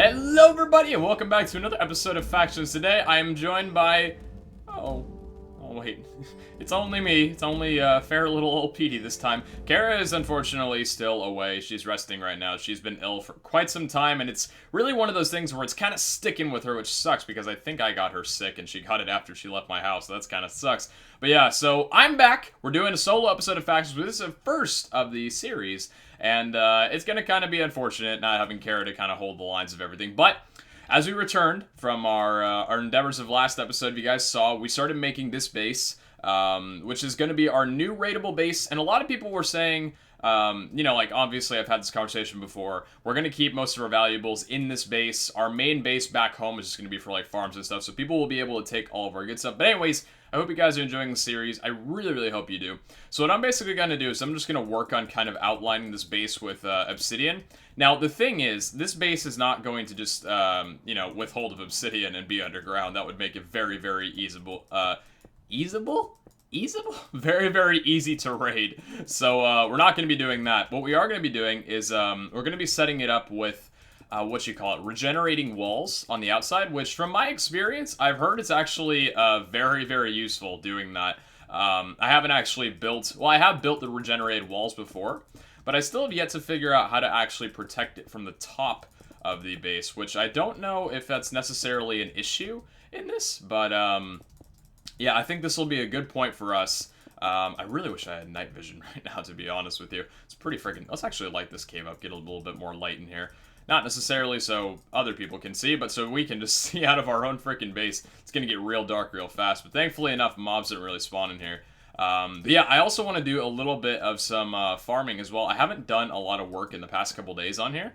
Hello everybody and welcome back to another episode of Factions. Today I am joined by... Oh wait. It's only me. It's only fair little old Petey this time. Kara is unfortunately still away. She's resting right now. She's been ill for quite some time, and it's really one of those things where it's kind of sticking with her, which sucks because I think I got her sick and she got it after she left my house, so that's kind of sucks. But yeah, so I'm back. We're doing a solo episode of Factions, but this is the first of the series, and it's going to kind of be unfortunate not having Kara to kind of hold the lines of everything, but... As we returned from our endeavors of last episode, if you guys saw, we started making this base, which is going to be our new raidable base. And a lot of people were saying, you know, like, obviously I've had this conversation before. We're going to keep most of our valuables in this base. Our main base back home is just going to be for, like, farms and stuff. So people will be able to take all of our good stuff. But anyways, I hope you guys are enjoying the series. I really, really hope you do. So what I'm basically going to do is I'm just going to work on kind of outlining this base with obsidian. Now, the thing is, this base is not going to just, you know, withhold of obsidian and be underground. That would make it very, very easable. Easable? Very, very easy to raid. So, we're not going to be doing that. What we are going to be doing is, we're going to be setting it up with, regenerating walls on the outside, which, from my experience, I've heard it's actually, very, very useful doing that. I haven't actually built, well, I have built the regenerated walls before, but I still have yet to figure out how to actually protect it from the top of the base, which I don't know if that's necessarily an issue in this, but, yeah, I think this will be a good point for us. I really wish I had night vision right now, to be honest with you. It's pretty freaking... Let's actually light this cave up, get a little bit more light in here. Not necessarily so other people can see, but so we can just see out of our own freaking base. It's gonna get real dark real fast, but thankfully enough, mobs didn't really spawn in here. But yeah, I also want to do a little bit of some farming as well. I haven't done a lot of work in the past couple days on here.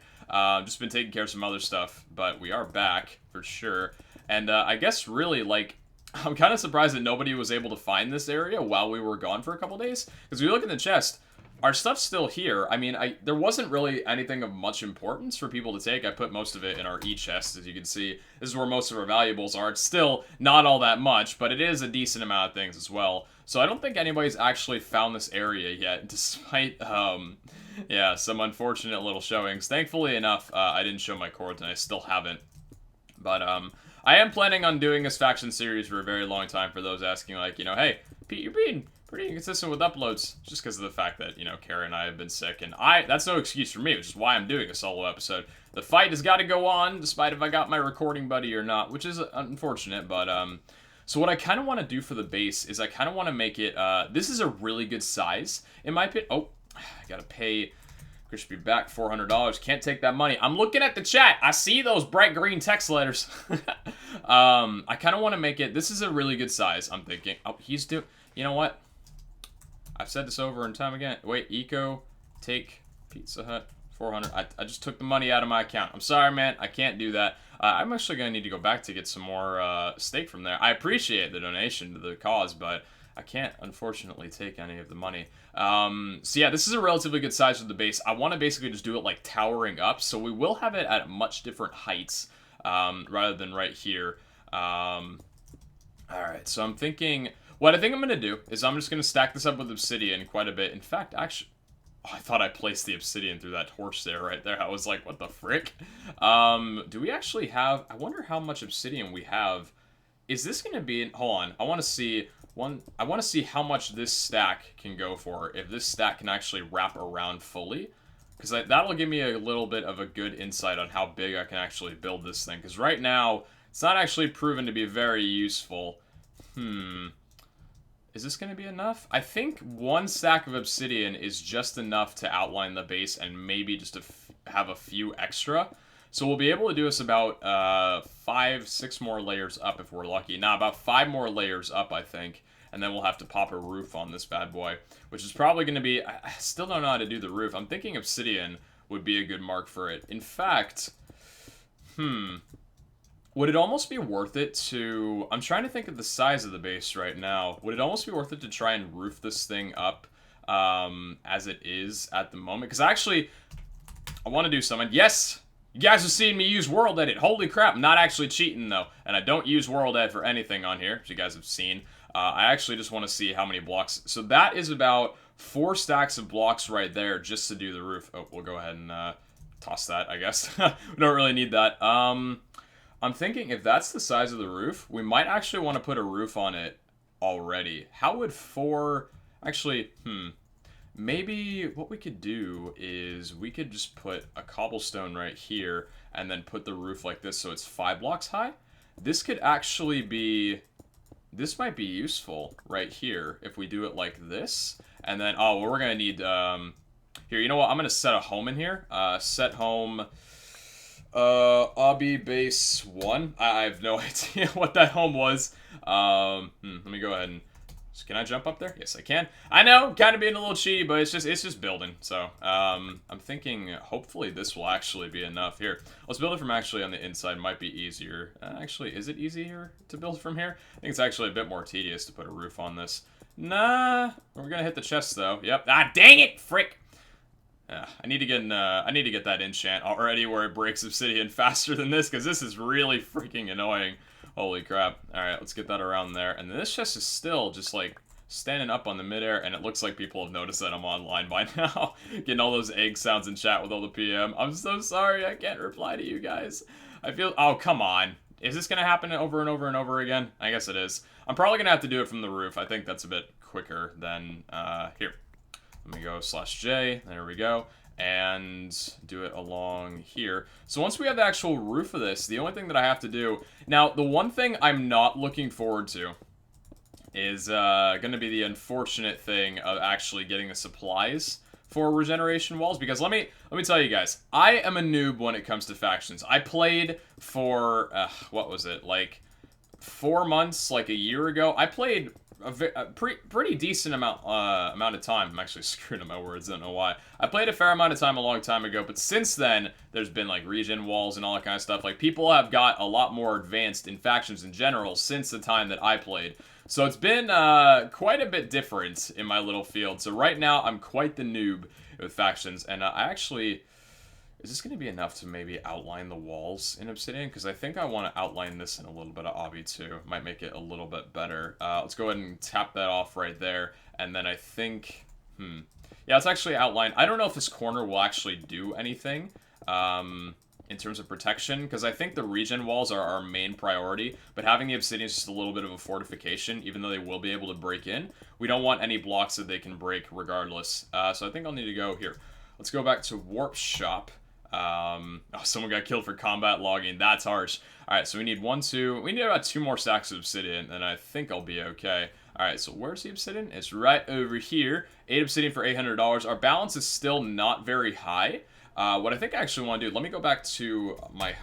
Just been taking care of some other stuff, but we are back for sure. And I guess really, like, I'm kind of surprised that nobody was able to find this area while we were gone for a couple days. Because if you look in the chest, our stuff's still here. I mean, there wasn't really anything of much importance for people to take. I put most of it in our E-chest, as you can see. This is where most of our valuables are. It's still not all that much, but it is a decent amount of things as well. So I don't think anybody's actually found this area yet, despite, yeah, some unfortunate little showings. Thankfully enough, I didn't show my cords, and I still haven't. But, I am planning on doing this faction series for a very long time for those asking, like, you know, hey, Pete, you're being pretty inconsistent with uploads, just because of the fact that, you know, Kara and I have been sick, and that's no excuse for me, which is why I'm doing a solo episode. The fight has got to go on, despite if I got my recording buddy or not, which is unfortunate, but, so what I kind of want to do for the base is I kind of want to make it, this is a really good size, in my opinion. Oh, I gotta pay... Chris should be back $400. Can't take that money. I'm looking at the chat. I see those bright green text letters. I kind of want to make it... This is a really good size, I'm thinking. Oh, he's doing... You know what? I've said this over and time again. Wait, Eco, take Pizza Hut, 400. I just took the money out of my account. I'm sorry, man. I can't do that. I'm actually going to need to go back to get some more steak from there. I appreciate the donation to the cause, but... I can't, unfortunately, take any of the money. So yeah, this is a relatively good size for the base. I want to basically just do it, like, towering up, so we will have it at much different heights, rather than right here. Alright, so I'm thinking... What I think I'm going to do is I'm just going to stack this up with obsidian quite a bit. In fact, actually... Oh, I thought I placed the obsidian through that torch there, right there. I was like, what the frick? Do we actually have... I wonder how much obsidian we have. Is this going to be... Hold on, I want to see... I want to see how much this stack can go for, if this stack can actually wrap around fully. Because that'll give me a little bit of a good insight on how big I can actually build this thing. Because right now, it's not actually proven to be very useful. Is this going to be enough? I think one stack of obsidian is just enough to outline the base and maybe just to have a few extra. So we'll be able to do this about 5-6 more layers up if we're lucky. Now, about 5 more layers up, I think. And then we'll have to pop a roof on this bad boy. Which is probably going to be... I still don't know how to do the roof. I'm thinking obsidian would be a good mark for it. In fact... Would it almost be worth it to... I'm trying to think of the size of the base right now. Would it almost be worth it to try and roof this thing up as it is at the moment? Because actually, I want to do something. Yes! You guys have seen me use World Edit. Holy crap, I'm not actually cheating, though. And I don't use World Edit for anything on here, as you guys have seen. I actually just want to see how many blocks. So that is about 4 stacks of blocks right there just to do the roof. Oh, we'll go ahead and toss that, I guess. We don't really need that. I'm thinking if that's the size of the roof, we might actually want to put a roof on it already. How would 4... Actually, maybe what we could do is we could just put a cobblestone right here and then put the roof like this so it's 5 blocks high. This could actually be... This might be useful right here if we do it like this. And then, oh, well, we're going to need... here, you know what? I'm going to set a home in here. Set home... obby base 1. I have no idea what that home was. Let me go ahead and... Can I jump up there? Yes, I can. I know, kind of being a little cheaty, but it's just building. So, I'm thinking hopefully this will actually be enough. Here, let's build it from actually on the inside. Might be easier. Actually, is it easier to build from here? I think it's actually a bit more tedious to put a roof on this. Nah, we're gonna hit the chest though. Yep. Ah, dang it, frick. I need to get that enchant already where it breaks obsidian faster than this, because this is really freaking annoying. Holy crap. Alright, let's get that around there. And then this chest is still just, like, standing up on the midair, and it looks like people have noticed that I'm online by now. Getting all those egg sounds in chat with all the PM. I'm so sorry, I can't reply to you guys. I feel... Oh, come on. Is this gonna happen over and over and over again? I guess it is. I'm probably gonna have to do it from the roof. I think that's a bit quicker than... here. Let me go /J. There we go. And do it along here. So once we have the actual roof of this, the only thing that I have to do... Now, the one thing I'm not looking forward to is going to be the unfortunate thing of actually getting the supplies for regeneration walls. Because let me tell you guys, I am a noob when it comes to factions. I played for, what was it, like 4 months, like a year ago. I played... a pretty decent amount of time. I'm actually screwing up my words, I don't know why. I played a fair amount of time a long time ago, but since then, there's been like regen walls and all that kind of stuff. Like, people have got a lot more advanced in factions in general since the time that I played. So it's been quite a bit different in my little field. So right now, I'm quite the noob with factions, and I actually... Is this going to be enough to maybe outline the walls in Obsidian? Because I think I want to outline this in a little bit of obby too. Might make it a little bit better. Let's go ahead and tap that off right there. And then I think... Yeah, it's actually outlined. I don't know if this corner will actually do anything in terms of protection. Because I think the regen walls are our main priority. But having the Obsidian is just a little bit of a fortification. Even though they will be able to break in. We don't want any blocks that they can break regardless. So I think I'll need to go here. Let's go back to Warp Shop. Oh, someone got killed for combat logging. That's harsh. Alright, so we need we need about 2 more stacks of obsidian, and I think I'll be okay. Alright, so where's the obsidian? It's right over here. 8 obsidian for $800. Our balance is still not very high. What I think I actually want to do, let me go back to my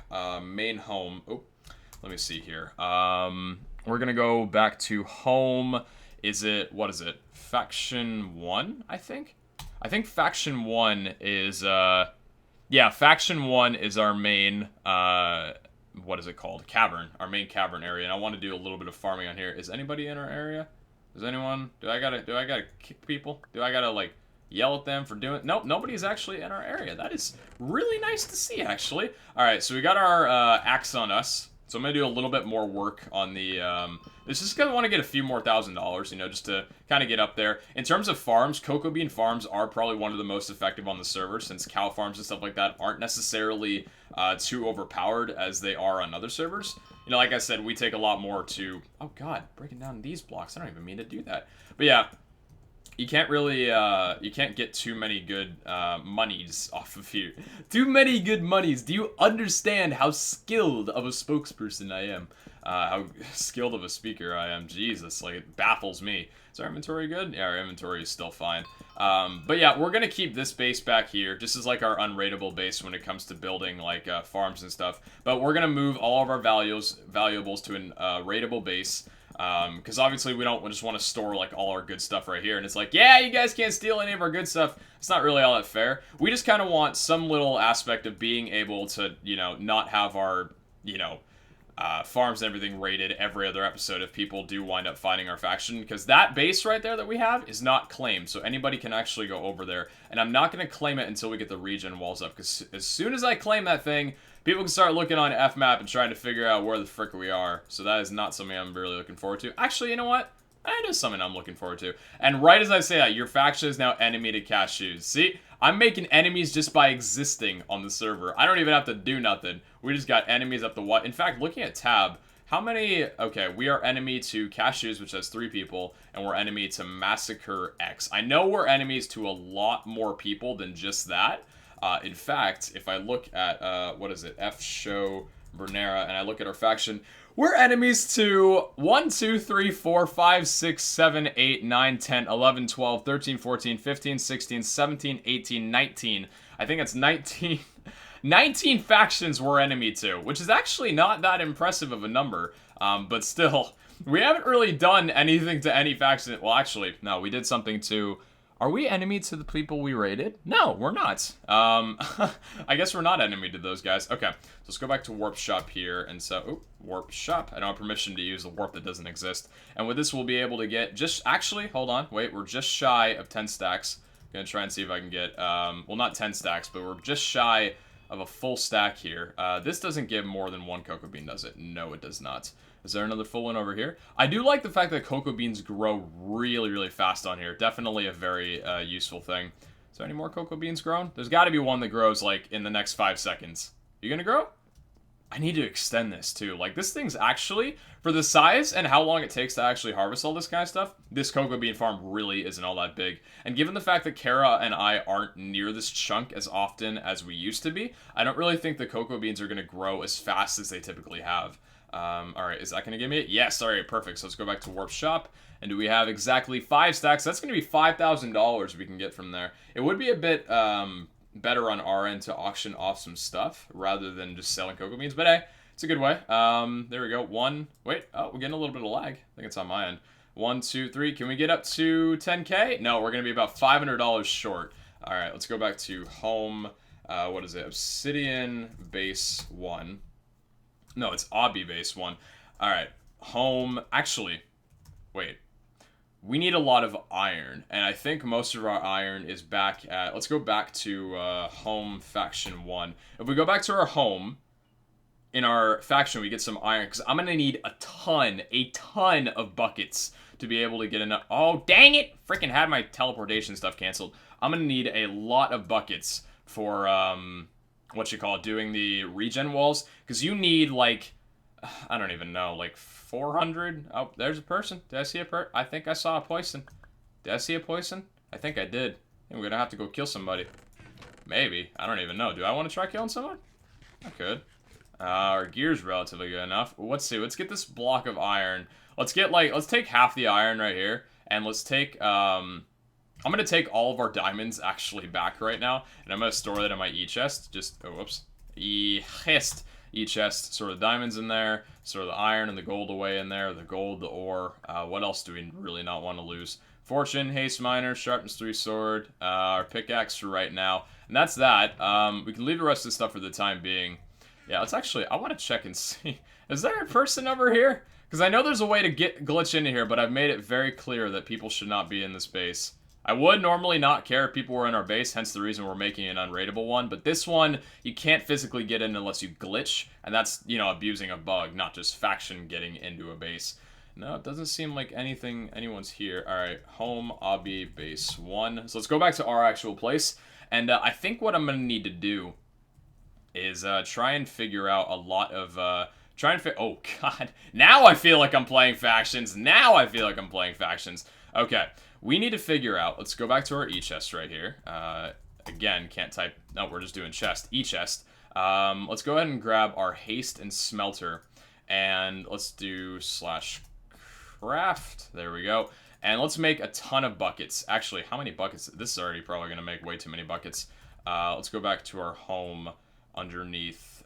main home. Oh, let me see here. We're gonna go back to home. What is it? Faction 1, I think? I think Faction 1 is, yeah, Faction 1 is our main, what is it called? Cavern. Our main cavern area, and I want to do a little bit of farming on here. Is anybody in our area? Is anyone? Do I gotta kick people? Do I gotta, like, yell at them for doing... Nope, nobody's actually in our area. That is really nice to see, actually. Alright, so we got our, axe on us. So I'm gonna do a little bit more work on the, It's just gonna want to get a few more $1,000, you know, just to kind of get up there. In terms of farms, cocoa bean farms are probably one of the most effective on the server, since cow farms and stuff like that aren't necessarily too overpowered as they are on other servers. You know, like I said, we take a lot more to... Oh god, breaking down these blocks. I don't even mean to do that. But yeah, you can't really, you can't get too many good monies off of here. Too many good monies. Do you understand how skilled of a spokesperson I am? How skilled of a speaker I am. Jesus, like, it baffles me. Is our inventory good? Yeah, our inventory is still fine. But yeah, we're gonna keep this base back here, just as like our unraidable base when it comes to building like farms and stuff. But we're gonna move all of our valuables to an raidable base. Because obviously we don't just want to store like all our good stuff right here, and it's like, yeah, you guys can't steal any of our good stuff. It's not really all that fair. We just kind of want some little aspect of being able to, you know, not have our, you know, farms and everything raided every other episode if people do wind up finding our faction, because that base right there that we have is not claimed, so anybody can actually go over there, and I'm not going to claim it until we get the regen walls up, because as soon as I claim that thing, people can start looking on FMap and trying to figure out where the frick we are, so that is not something I'm really looking forward to. Actually, you know what? That is something I'm looking forward to. And right as I say that, your faction is now enemy to cashews. See? I'm making enemies just by existing on the server. I don't even have to do nothing. We just got enemies up the what? In fact, looking at tab, how many... Okay, we are enemy to cashews, which has 3 people, and we're enemy to Massacre X. I know we're enemies to a lot more people than just that. In fact, if I look at, what is it? F show Bernera, and I look at our faction... We're enemies to 1, 2, 3, 4, 5, 6, 7, 8, 9, 10, 11, 12, 13, 14, 15, 16, 17, 18, 19. I think it's 19. 19 factions we're enemy to, which is actually not that impressive of a number. But still, we haven't really done anything to any faction. Well, actually, no, we did something to... Are we enemy to the people we raided? No, we're not. I guess we're not enemy to those guys. Okay, so let's go back to warp shop here. And so, oh, warp shop. I don't have permission to use the warp that doesn't exist. And with this, we'll be able to get just, actually, hold on, wait, we're just shy of 10 stacks. Gonna try and see if I can get, well, not 10 stacks, but we're just shy of a full stack here. This doesn't give more than 1 cocoa bean, does it? No, it does not. Is there another full one over here? I do like the fact that cocoa beans grow really, really fast on here. Definitely a very useful thing. Is there any more cocoa beans grown? There's got to be one that grows, like, in the next 5 seconds. You gonna grow? I need to extend this, too. Like, this thing's actually, for the size and how long it takes to actually harvest all this kind of stuff, this cocoa bean farm really isn't all that big. And given the fact that Kara and I aren't near this chunk as often as we used to be, I don't really think the cocoa beans are gonna grow as fast as they typically have. Alright, is that going to give me it? Yes, alright, perfect. So let's go back to Warp Shop. And do we have exactly 5 stacks? That's going to be $5,000 we can get from there. It would be a bit better on our end to auction off some stuff rather than just selling cocoa beans. But hey, it's a good way. There we go. Wait, oh, we're getting a little bit of lag. I think it's on my end. 1, 2, 3. Can we get up to 10K? No, we're going to be about $500 short. Alright, let's go back to home. What is it? Obsidian base 1. No, it's obby base 1. Alright, home. Actually, wait. We need a lot of iron. And I think most of our iron is back at... Let's go back to home faction 1. If we go back to our home, in our faction we get some iron. Because I'm going to need a ton of buckets to be able to get enough... Oh, dang it! Freaking had my teleportation stuff canceled. I'm going to need a lot of buckets for... what you call it, doing the regen walls, because you need, like, I don't even know, like 400? Oh, there's a person. Did I see a I think I saw a poison. Did I see a poison? I think I did. I think we're gonna have to go kill somebody. Maybe. I don't even know. Do I want to try killing someone? I could. Our gear's relatively good enough. Let's see. Let's get this block of iron. Let's get, like, let's take half the iron right here, and let's take, I'm going to take all of our diamonds actually back right now, and I'm going to store that in my e-chest. Just, oh, whoops. E-chest. E-chest. Store the diamonds in there. Store the iron and the gold away in there. The gold, the ore. What else do we really not want to lose? Fortune, haste miner, sharpness 3 sword, our pickaxe for right now. And that's that. We can leave the rest of the stuff for the time being. Yeah, let's actually, I want to check and see. Is there a person over here? Because I know there's a way to glitch into here, but I've made it very clear that people should not be in this base. I would normally not care if people were in our base, hence the reason we're making an unraidable one, but this one, you can't physically get in unless you glitch, and that's, you know, abusing a bug, not just faction getting into a base. No, it doesn't seem like anyone's here. Alright, home, obby, base 1. So let's go back to our actual place, and I think what I'm going to need to do is try and figure out a lot of... oh, God. Now I feel like I'm playing factions. Okay. We need to figure out, let's go back to our e-chest right here. Again, can't type, no, we're just doing chest, e-chest. Let's go ahead and grab our haste and smelter, and let's do /craft, there we go. And let's make a ton of buckets. Actually, how many buckets? This is already probably going to make way too many buckets. Let's go back to our home underneath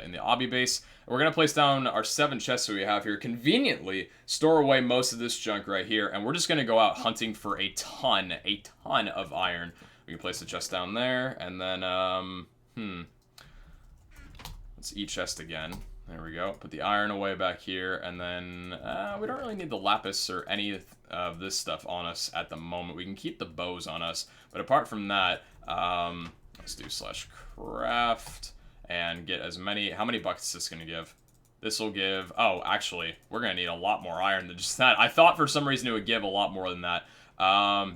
in the obby base. We're going to place down our 7 chests that we have here, conveniently store away most of this junk right here, and we're just going to go out hunting for a ton of iron. We can place the chest down there, and then, let's e-chest again. There we go. Put the iron away back here, and then we don't really need the lapis or any of this stuff on us at the moment. We can keep the bows on us, but apart from that, let's do /craft and get as many... How many buckets is this going to give? This will give... Oh, actually, we're going to need a lot more iron than just that. I thought for some reason it would give a lot more than that.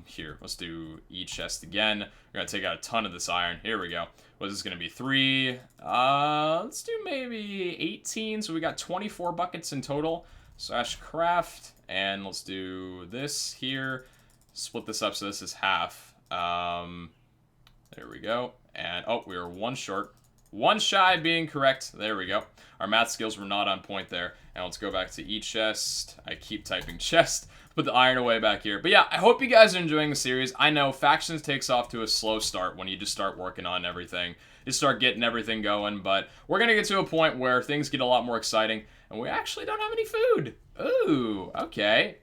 Here, let's do E chest again. We're going to take out a ton of this iron. Here we go. What is this going to be? 3. Let's do maybe 18. So we got 24 buckets in total. / craft. And let's do this here. Split this up so this is half. There we go. And, oh, we were 1 short. 1 shy of being correct. There we go. Our math skills were not on point there. And let's go back to E chest. I keep typing chest. Put the iron away back here. But yeah, I hope you guys are enjoying the series. I know Factions takes off to a slow start when you just start working on everything. You start getting everything going. But we're going to get to a point where things get a lot more exciting. And we actually don't have any food. Ooh, okay.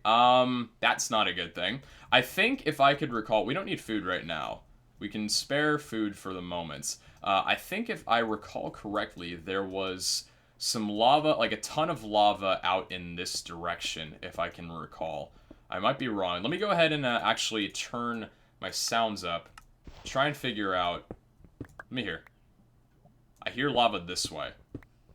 That's not a good thing. I think if I could recall, we don't need food right now. We can spare food for the moments. I think if I recall correctly, there was some lava, like a ton of lava out in this direction, if I can recall. I might be wrong. Let me go ahead and actually turn my sounds up. Try and figure out... Let me hear. I hear lava this way.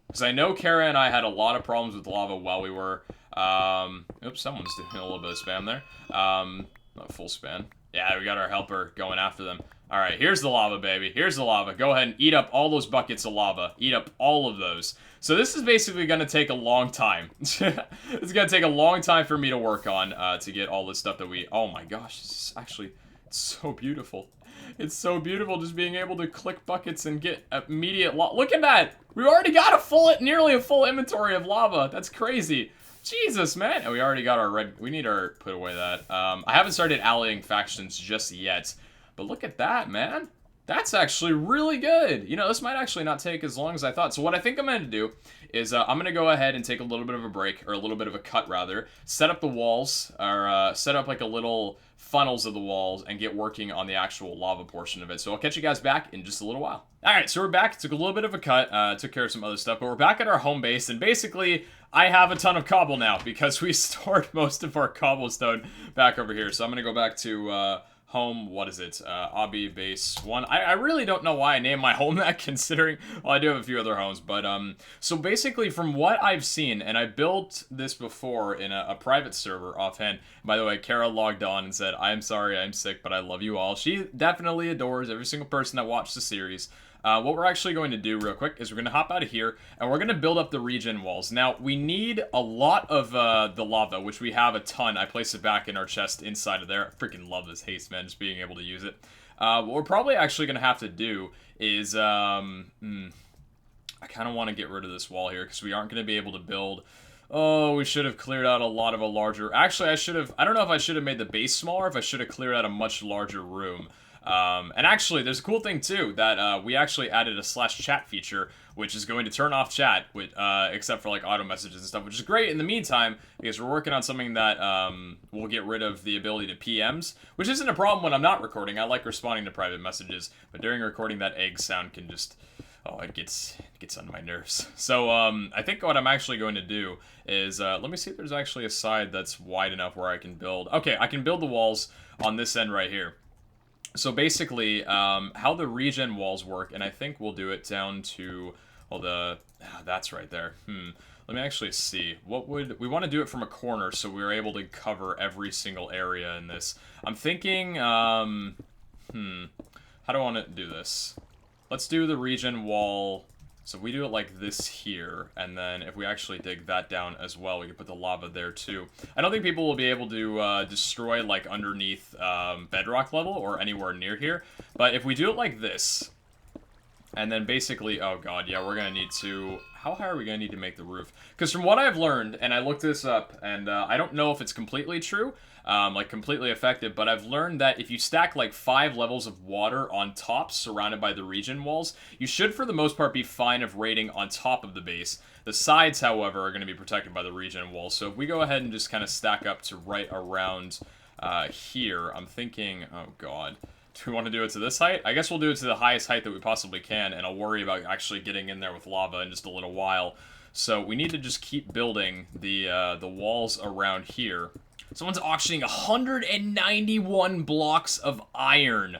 Because I know Kara and I had a lot of problems with lava while we were... Oops, someone's doing a little bit of spam there. Not full spam. Yeah, we got our helper going after them. Alright, here's the lava, baby. Here's the lava. Go ahead and eat up all those buckets of lava. Eat up all of those. So this is basically going to take a long time. It's going to take a long time for me to work on to get all this stuff that we... Oh my gosh, this is actually it's so beautiful. It's so beautiful just being able to click buckets and get immediate lava. Look at that! We already got nearly a full inventory of lava. That's crazy. Jesus, man. And we already got our red... We need our... Put away that. I haven't started allying factions just yet. But look at that, man. That's actually really good. You know, this might actually not take as long as I thought. So what I think I'm going to do is I'm going to go ahead and take a little bit of a break, or a little bit of a cut, rather. Set up the walls, or set up like a little funnels of the walls, and get working on the actual lava portion of it. So I'll catch you guys back in just a little while. Alright, so we're back. Took a little bit of a cut, took care of some other stuff, but we're back at our home base, and basically... I have a ton of cobble now, because we stored most of our cobblestone back over here. So I'm going to go back to home, what is it, Obby Base 1. I really don't know why I named my home that, considering, well, I do have a few other homes. But, so basically, from what I've seen, and I built this before in a private server offhand. By the way, Kara logged on and said, I'm sorry, I'm sick, but I love you all. She definitely adores every single person that watched the series. What we're actually going to do real quick is we're going to hop out of here, and we're going to build up the regen walls. Now, we need a lot of the lava, which we have a ton. I placed it back in our chest inside of there. I freaking love this haste, man, just being able to use it. What we're probably actually going to have to do is, I kind of want to get rid of this wall here, because we aren't going to be able to build... Oh, we should have cleared out a lot of a larger... Actually, I don't know if I should have made the base smaller, if I should have cleared out a much larger room. And actually, there's a cool thing, too, that we actually added a /chat feature, which is going to turn off chat, except for, like, auto messages and stuff, which is great in the meantime, because we're working on something that will get rid of the ability to PMs, which isn't a problem when I'm not recording. I like responding to private messages, but during recording, that egg sound can just... Oh, it gets on my nerves. So, I think what I'm actually going to do is, let me see if there's actually a side that's wide enough where I can build... Okay, I can build the walls on this end right here. So basically, how the regen walls work, and I think we'll do it down to, well, that's right there. Let me actually see. We want to do it from a corner so we're able to cover every single area in this. I'm thinking, how do I want to do this? Let's do the regen wall. So if we do it like this here, and then if we actually dig that down as well, we can put the lava there too. I don't think people will be able to destroy like underneath bedrock level or anywhere near here. But if we do it like this, and then basically, oh god, yeah, we're going to need to... How high are we going to need to make the roof? Because from what I've learned, and I looked this up, and I don't know if it's completely true, like completely effective, but I've learned that if you stack like 5 levels of water on top surrounded by the regen walls, you should for the most part be fine of raiding on top of the base. The sides, however, are going to be protected by the regen walls. So if we go ahead and just kind of stack up to right around here, I'm thinking, oh god. Do we want to do it to this height? I guess we'll do it to the highest height that we possibly can, and I'll worry about actually getting in there with lava in just a little while. So we need to just keep building the walls around here. Someone's auctioning 191 blocks of iron.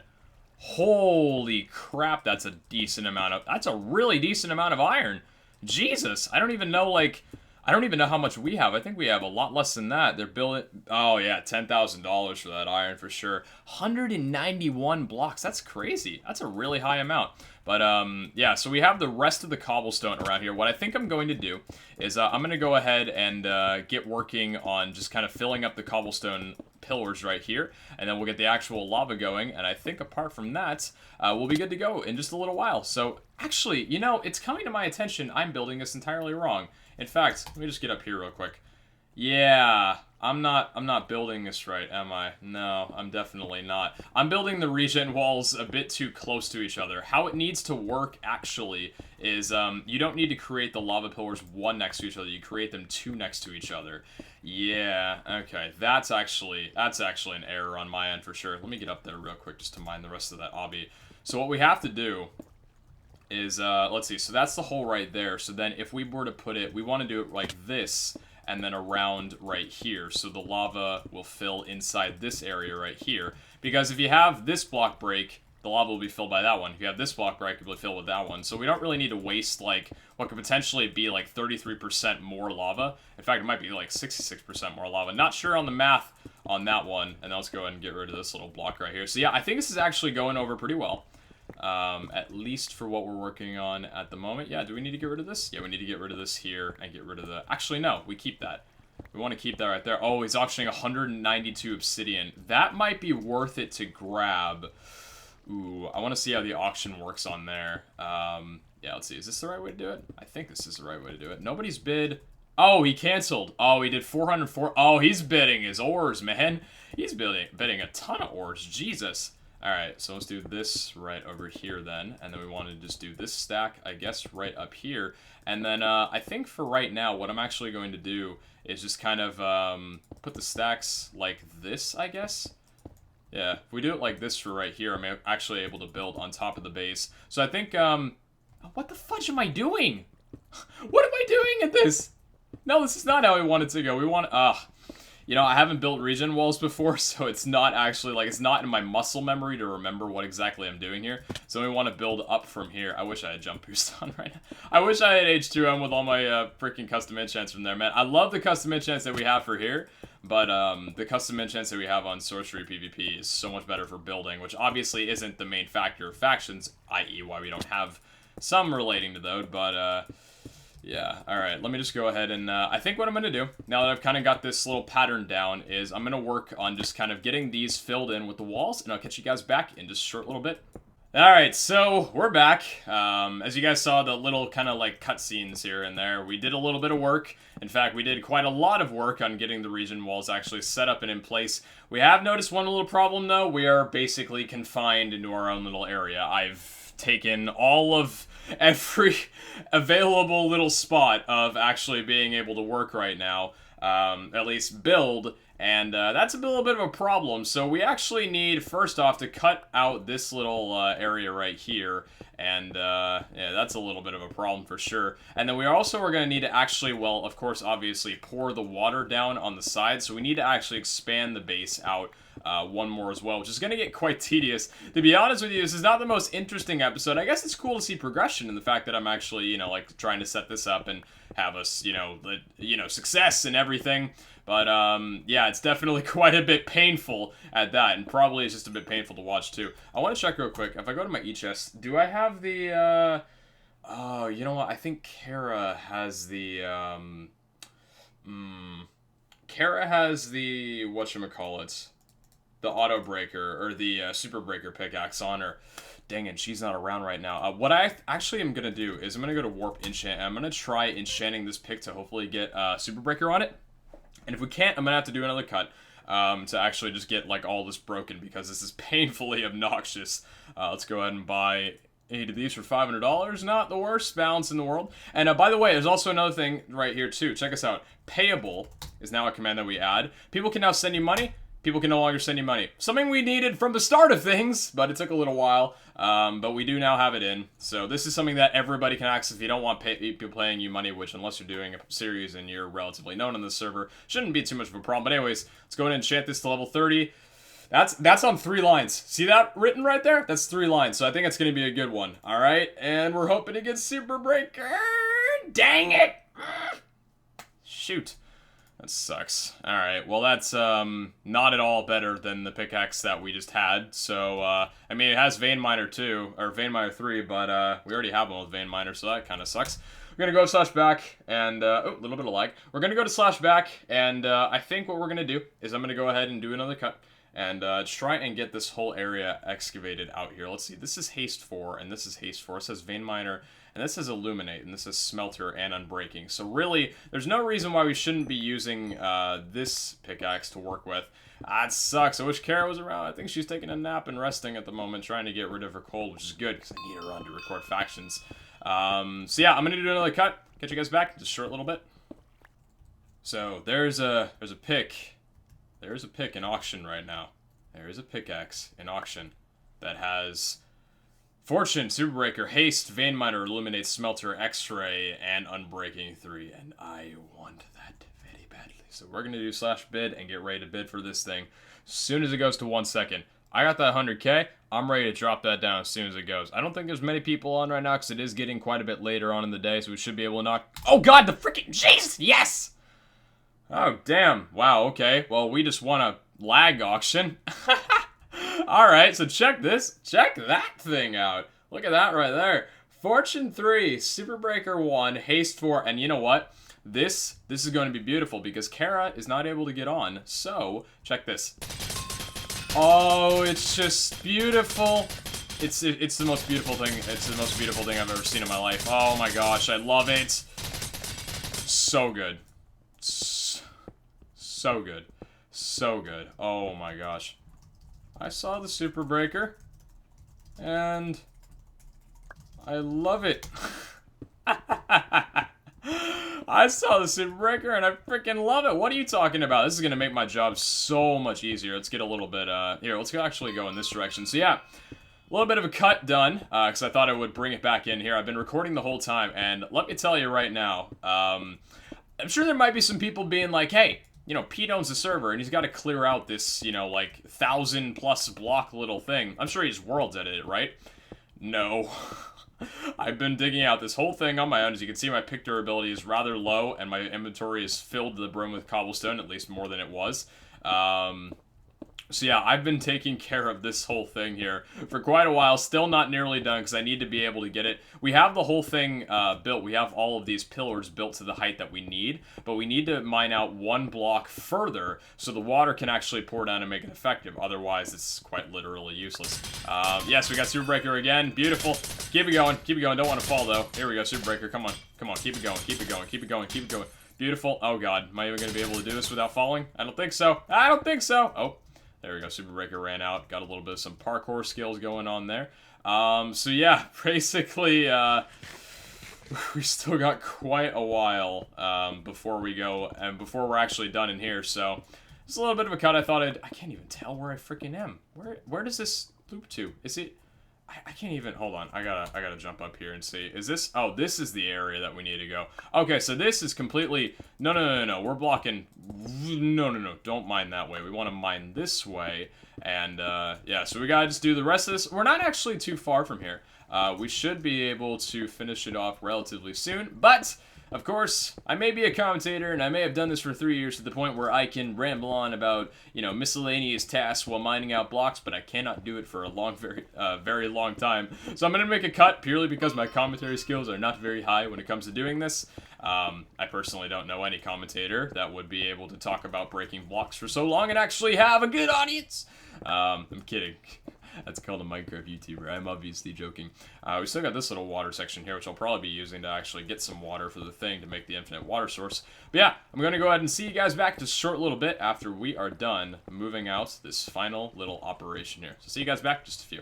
Holy crap, that's a decent amount of... That's a really decent amount of iron. Jesus, I don't even know, like, I don't even know how much we have. I think we have a lot less than that. They're building, oh yeah, $10,000 for that iron for sure. 191 blocks, that's crazy. That's a really high amount. But, yeah, so we have the rest of the cobblestone around here. What I think I'm going to do is I'm going to go ahead and get working on just kind of filling up the cobblestone pillars right here, and then we'll get the actual lava going, and I think apart from that, we'll be good to go in just a little while. So, actually, you know, it's coming to my attention I'm building this entirely wrong. In fact, let me just get up here real quick. Yeah, I'm not building this right, am I? No, I'm definitely not. I'm building the regen walls a bit too close to each other. How it needs to work, actually, is you don't need to create the lava pillars one next to each other. You create them two next to each other. Yeah, okay. That's actually an error on my end for sure. Let me get up there real quick just to mine the rest of that obby. So what we have to do is, let's see, so that's the hole right there. So then if we were to put it, we want to do it like this, and then around right here. So the lava will fill inside this area right here. Because if you have this block break, the lava will be filled by that one. If you have this block break, it will be filled with that one. So we don't really need to waste, like, what could potentially be, like, 33% more lava. In fact, it might be, like, 66% more lava. Not sure on the math on that one. And let's go ahead and get rid of this little block right here. So yeah, I think this is actually going over pretty well. At least for what we're working on at the moment. Yeah, do we need to get rid of this? Yeah, we need to get rid of this here and get rid of the... Actually, no, we keep that. We want to keep that right there. Oh, he's auctioning 192 obsidian. That might be worth it to grab. Ooh, I want to see how the auction works on there. Yeah, let's see. Is this the right way to do it? I think this is the right way to do it. Nobody's bid. Oh, he canceled. Oh, he did 404. Oh, he's bidding his ores, man. He's bidding a ton of ores. Jesus. Alright, so let's do this right over here then, and then we want to just do this stack, I guess, right up here. And then I think for right now, what I'm actually going to do is just kind of put the stacks like this, I guess. Yeah, if we do it like this for right here, I'm actually able to build on top of the base. So I think, what the fudge am I doing? What am I doing at this? No, this is not how we want it to go. We want, you know, I haven't built regen walls before, so it's not actually, like, it's not in my muscle memory to remember what exactly I'm doing here. So we want to build up from here. I wish I had jump boost on right now. I wish I had H2M with all my freaking custom enchants from there, man. I love the custom enchants that we have for here, but the custom enchants that we have on sorcery PvP is so much better for building, which obviously isn't the main factor of factions, i.e. why we don't have some relating to those, but yeah, alright, let me just go ahead and, I think what I'm going to do, now that I've kind of got this little pattern down, is I'm going to work on just kind of getting these filled in with the walls, and I'll catch you guys back in just a short little bit. Alright, so we're back. As you guys saw, the little kind of like cutscenes here and there, we did a little bit of work. In fact, we did quite a lot of work on getting the regen walls actually set up and in place. We have noticed one little problem, though. We are basically confined into our own little area. I've taken all of every available little spot of actually being able to work right now, at least build, and that's a little bit of a problem. So we actually need, first off, to cut out this little area right here, and yeah, that's a little bit of a problem for sure. And then we also are going to need to actually, well, of course, obviously, pour the water down on the side, so we need to actually expand the base out one more as well, which is going to get quite tedious. To be honest with you, this is not the most interesting episode. I guess it's cool to see progression in the fact that I'm actually, you know, like, trying to set this up and have us, you know, success and everything. But, yeah, it's definitely quite a bit painful at that, and probably it's just a bit painful to watch, too. I want to check real quick. If I go to my e-chest, do I have the, oh, you know what? I think Kara has the, Kara has the, whatchamacallit, the auto breaker, or the super breaker pickaxe on her. Dang it, she's not around right now. What I actually am going to do is I'm going to go to warp enchant, and I'm going to try enchanting this pick to hopefully get super breaker on it. And if we can't, I'm going to have to do another cut to actually just get, like, all this broken, because this is painfully obnoxious. Let's go ahead and buy 8 of these for $500. Not the worst balance in the world. And by the way, there's also another thing right here, too. Check us out. Payable is now a command that we add. People can now send you money. People can no longer send you money. Something we needed from the start of things, but it took a little while. But we do now have it in. So this is something that everybody can access if you don't want people paying you money, which unless you're doing a series and you're relatively known on the server, shouldn't be too much of a problem. But anyways, let's go ahead and enchant this to level 30. That's on 3 lines. See that written right there? That's 3 lines, so I think it's gonna be a good one. Alright, and we're hoping to get Super Breaker. Dang it! Shoot. That sucks. Alright, well that's not at all better than the pickaxe that we just had. So, I mean, it has Vein Miner 2, or Vein Miner 3, but we already have one with Vein Miner, so that kind of sucks. We're gonna go /back, and, oh, a little bit of lag. We're gonna go to /back, and I think what we're gonna do is I'm gonna go ahead and do another cut, and try and get this whole area excavated out here. Let's see, this is Haste 4, and this is Haste 4. It says Vein Miner, and this is Illuminate, and this is Smelter and Unbreaking. So really, there's no reason why we shouldn't be using this pickaxe to work with. That sucks. I wish Kara was around. I think she's taking a nap and resting at the moment, trying to get rid of her cold, which is good, because I need her on to record factions. So yeah, I'm gonna do another cut. Catch you guys back in just a short little bit. So there's a pick. There's a pick in auction right now. There is a pickaxe in auction that has Fortune, Super Breaker, Haste, Vein Miner, Illuminate, Smelter, X-Ray, and Unbreaking 3, and I want that very badly. So we're gonna do /bid and get ready to bid for this thing as soon as it goes to 1 second. I got that 100K. I'm ready to drop that down as soon as it goes. I don't think there's many people on right now because it is getting quite a bit later on in the day, so we should be able to knock... Oh god, the freaking... Jeez! Yes! Oh, damn. Wow, okay. Well, we just won a lag auction. Alright, so check this. Check that thing out. Look at that right there. Fortune 3, Super Breaker 1, Haste 4, and you know what? This is going to be beautiful because Kara is not able to get on, so check this. Oh, it's just beautiful. It's the most beautiful thing. It's the most beautiful thing I've ever seen in my life. Oh my gosh, I love it. So good. So good. So good. Oh my gosh. I saw the Super Breaker, and I love it. I saw the Super Breaker, and I freaking love it. What are you talking about? This is going to make my job so much easier. Let's get a little bit, here, let's actually go in this direction. So yeah, a little bit of a cut done, because I thought I would bring it back in here. I've been recording the whole time, and let me tell you right now, I'm sure there might be some people being like, hey, you know, Pete owns the server, and he's got to clear out this, you know, like, 1,000+ block little thing. I'm sure he just world edited it, right? No. I've been digging out this whole thing on my own. As you can see, my pick durability is rather low, and my inventory is filled to the brim with cobblestone, at least more than it was. So yeah, I've been taking care of this whole thing here for quite a while. Still not nearly done because I need to be able to get it. We have the whole thing built. We have all of these pillars built to the height that we need, but we need to mine out 1 block further so the water can actually pour down and make it effective. Otherwise, it's quite literally useless. Yes, we got Super Breaker again. Beautiful. Keep it going. Keep it going. Don't want to fall, though. Here we go, Super Breaker. Come on. Come on. Keep it going. Keep it going. Keep it going. Keep it going. Beautiful. Oh, God. Am I even going to be able to do this without falling? I don't think so. I don't think so. Oh. There we go, Super Breaker ran out. Got a little bit of some parkour skills going on there. So yeah, basically, we still got quite a while before we go, and before we're actually done in here, so it's a little bit of a cut. I thought I can't even tell where I freaking am. Where does this loop to? Is it... I can't even, hold on, I gotta jump up here and see. Is this, oh, this is the area that we need to go. Okay, so this is completely, no, we're blocking, no, don't mine that way. We want to mine this way, and, yeah, so we gotta just do the rest of this. We're not actually too far from here. We should be able to finish it off relatively soon, but... Of course, I may be a commentator, and I may have done this for 3 years to the point where I can ramble on about, you know, miscellaneous tasks while mining out blocks, but I cannot do it for a very long time. So I'm going to make a cut purely because my commentary skills are not very high when it comes to doing this. I personally don't know any commentator that would be able to talk about breaking blocks for so long and actually have a good audience. I'm kidding. That's called a Minecraft YouTuber. I'm obviously joking. We still got this little water section here, which I'll probably be using to actually get some water for the thing to make the infinite water source. But yeah, I'm going to go ahead and see you guys back just a short little bit after we are done moving out this final little operation here. So see you guys back in just a few.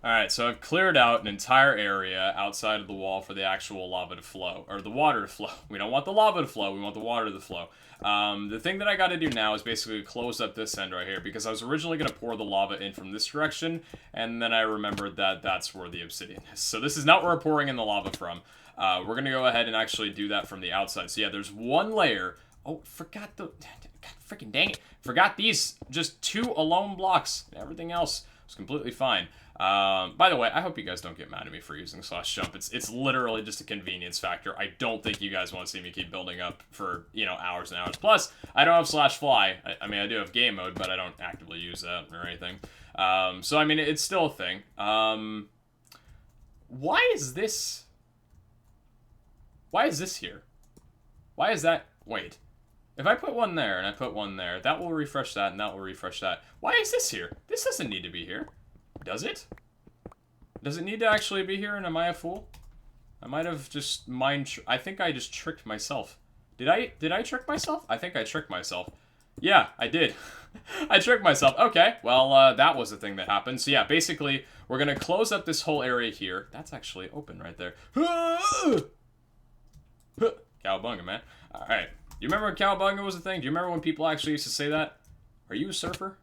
Alright, so I've cleared out an entire area outside of the wall for the actual lava to flow, or the water to flow. We don't want the lava to flow, we want the water to flow. The thing that I gotta do now is basically close up this end right here, because I was originally gonna pour the lava in from this direction, and then I remembered that that's where the obsidian is. So this is not where we're pouring in the lava from. We're gonna go ahead and actually do that from the outside. So yeah, there's one layer. Oh, forgot the... God, freaking dang it. Forgot these just 2 alone blocks. Everything else was completely fine. By the way, I hope you guys don't get mad at me for using slash jump. It's literally just a convenience factor. I don't think you guys want to see me keep building up for, you know, hours and hours. Plus, I don't have slash fly. I mean, I do have game mode, but I don't actively use that or anything. So, I mean, it's still a thing. Why is this... Why is this here? Why is that... Wait. If I put one there and I put one there, that will refresh that and that will refresh that. Why is this here? This doesn't need to be here. Does it? Does it need to actually be here, and am I a fool? I might have just I think I just tricked myself. Did I trick myself? I think I tricked myself. Yeah, I did. I tricked myself. Okay, well, that was the thing that happened. So yeah, basically, we're gonna close up this whole area here. That's actually open right there. Cowabunga, man. Alright. You remember when cowabunga was a thing? Do you remember when people actually used to say that? Are you a surfer?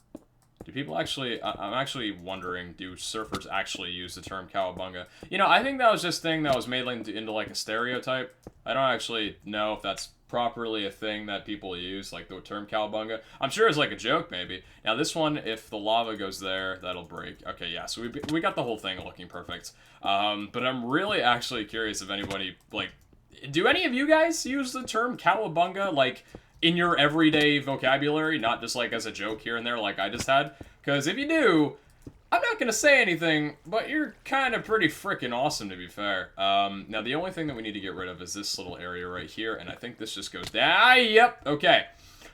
Do people actually... I'm actually wondering, do surfers actually use the term cowabunga? You know, I think that was just a thing that was made into like a stereotype. I don't actually know if that's properly a thing that people use, like the term cowabunga. I'm sure it's like a joke, maybe. Now, this one, if the lava goes there, that'll break. Okay, yeah, so we got the whole thing looking perfect. But I'm really actually curious if anybody, like... Do any of you guys use the term cowabunga, like, in your everyday vocabulary, not just, like, as a joke here and there like I just had? Because if you do, I'm not gonna say anything, but you're kind of pretty freaking awesome, to be fair. Now, the only thing that we need to get rid of is this little area right here, and I think this just goes down. Ah, yep, okay.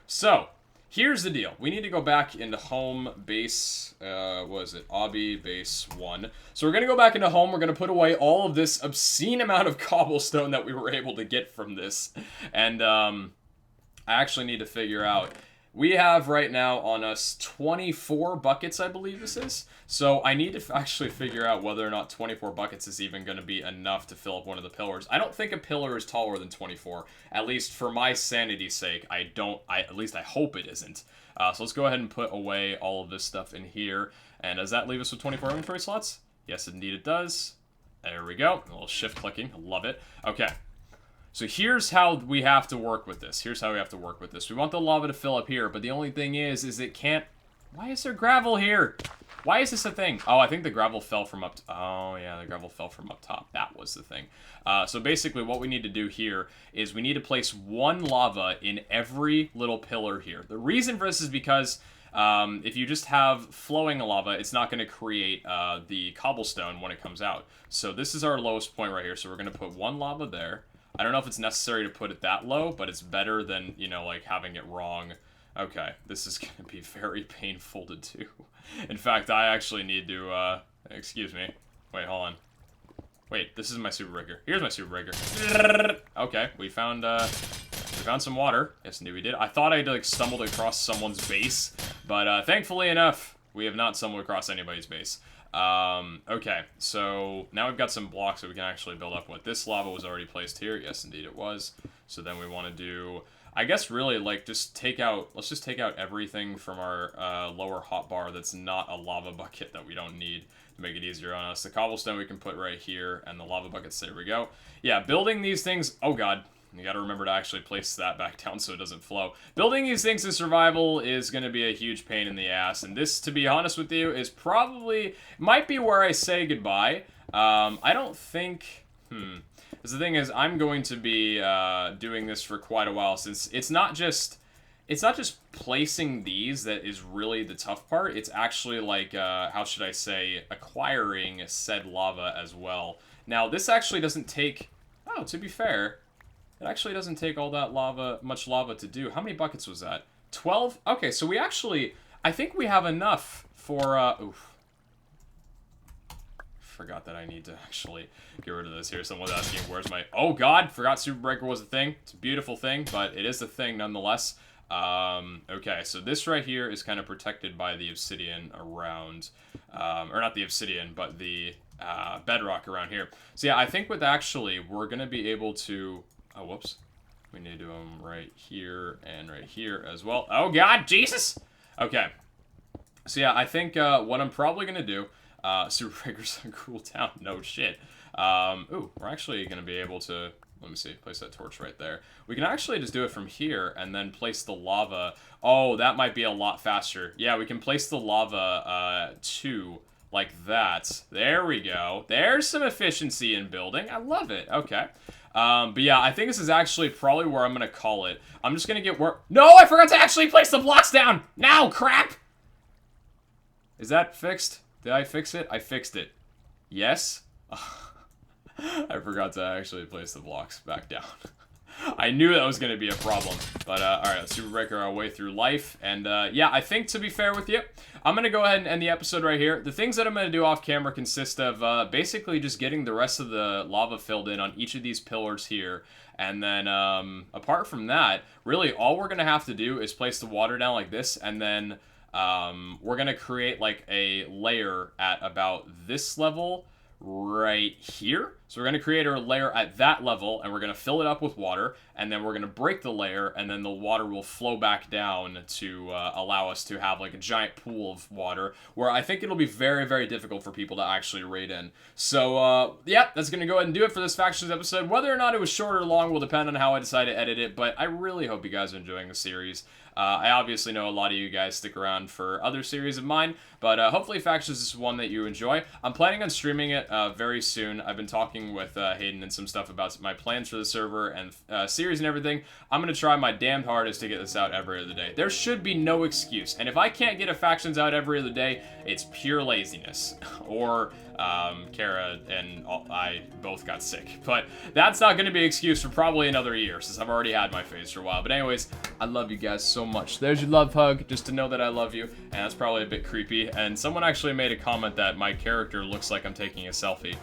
So, here's the deal. We need to go back into home base, what is it? Obby base 1. So we're going to go back into home. We're going to put away all of this obscene amount of cobblestone that we were able to get from this. And I actually need to figure out. We have right now on us 24 buckets, I believe this is. So I need to actually figure out whether or not 24 buckets is even going to be enough to fill up one of the pillars. I don't think a pillar is taller than 24. At least for my sanity's sake, at least I hope it isn't. So let's go ahead and put away all of this stuff in here. And does that leave us with 24 inventory slots? Yes, indeed it does. There we go. A little shift clicking. I love it. Okay. So here's how we have to work with this. We want the lava to fill up here, but the only thing is it can't... Why is there gravel here? Why is this a thing? Oh, I think the gravel fell from up... Oh, yeah, the gravel fell from up top. That was the thing. So basically what we need to do here is we need to place one lava in every little pillar here. The reason for this is because... if you just have flowing lava, it's not going to create the cobblestone when it comes out. So this is our lowest point right here. So we're going to put one lava there. I don't know if it's necessary to put it that low, but it's better than, you know, like having it wrong. Okay, this is going to be very painful to do. In fact, I actually need to, excuse me. Wait, hold on. Wait, this is my super breaker. Here's my super breaker. Okay, we found some water. Yes, indeed we did. I thought I'd, like, stumbled across someone's base, but, thankfully enough, we have not stumbled across anybody's base. Okay, so now we've got some blocks that we can actually build up with. This lava was already placed here. Yes, indeed it was. So then we want to do, I guess really, like, let's just take out everything from our, lower hotbar that's not a lava bucket that we don't need to make it easier on us. The cobblestone we can put right here, and the lava buckets, there we go. Yeah, building these things, oh god. You gotta remember to actually place that back down so it doesn't flow. Building these things in survival is gonna be a huge pain in the ass, and this, to be honest with you, is probably, might be where I say goodbye. I don't think, because the thing is, I'm going to be doing this for quite a while, since it's not just placing these that is really the tough part. It's actually like, how should I say, acquiring said lava as well. Now, this actually doesn't take, oh, to be fair, it actually doesn't take all that much lava to do. How many buckets was that? 12? Okay, so we actually, I think we have enough for, oof. Forgot that I need to actually get rid of this here. Someone's asking, where's my, oh god, forgot Super Breaker was a thing. It's a beautiful thing, but it is a thing nonetheless. Okay, so this right here is kind of protected by the obsidian around, or not the obsidian, but the bedrock around here. So yeah, I think with actually, we're going to be able to, oh, whoops. We need to do them right here and right here as well. Oh, God, Jesus! Okay. So, yeah, I think what I'm probably going to do, Super Breaker's on cool down. No shit. Ooh, we're actually going to be able to, let me see. Place that torch right there. We can actually just do it from here and then place the lava. Oh, that might be a lot faster. Yeah, we can place the lava, too, like that. There we go. There's some efficiency in building. I love it. Okay. But yeah, I think this is actually probably where I'm gonna call it. I'm just gonna get where... No, I forgot to actually place the blocks down! Now, crap! Is that fixed? Did I fix it? I fixed it. Yes? I forgot to actually place the blocks back down. I knew that was going to be a problem. But, alright, let's super breaker our way through life. And, yeah, I think to be fair with you, I'm going to go ahead and end the episode right here. The things that I'm going to do off camera consist of, basically just getting the rest of the lava filled in on each of these pillars here. And then, apart from that, really all we're going to have to do is place the water down like this. And then, we're going to create, like, a layer at about this level right here. So we're going to create a layer at that level, and we're going to fill it up with water, and then we're going to break the layer, and then the water will flow back down to allow us to have like a giant pool of water, where I think it'll be very, very difficult for people to actually raid in. So, yeah, that's going to go ahead and do it for this Factions episode. Whether or not it was short or long will depend on how I decide to edit it, but I really hope you guys are enjoying the series. I obviously know a lot of you guys stick around for other series of mine, but hopefully Factions is one that you enjoy. I'm planning on streaming it very soon. I've been talking with Hayden and some stuff about my plans for the server and series and everything. I'm going to try my damned hardest to get this out every other day. There should be no excuse, and if I can't get a Factions out every other day, it's pure laziness. Or Kara and I both got sick. But that's not going to be an excuse for probably another year, since I've already had my phase for a while. But anyways, I love you guys so much. There's your love hug, just to know that I love you. And that's probably a bit creepy. And someone actually made a comment that my character looks like I'm taking a selfie.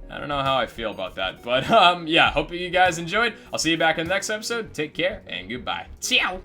I don't know how I feel about that. But, yeah, hope you guys enjoyed. I'll see you back in the next episode. Take care, and goodbye. Ciao!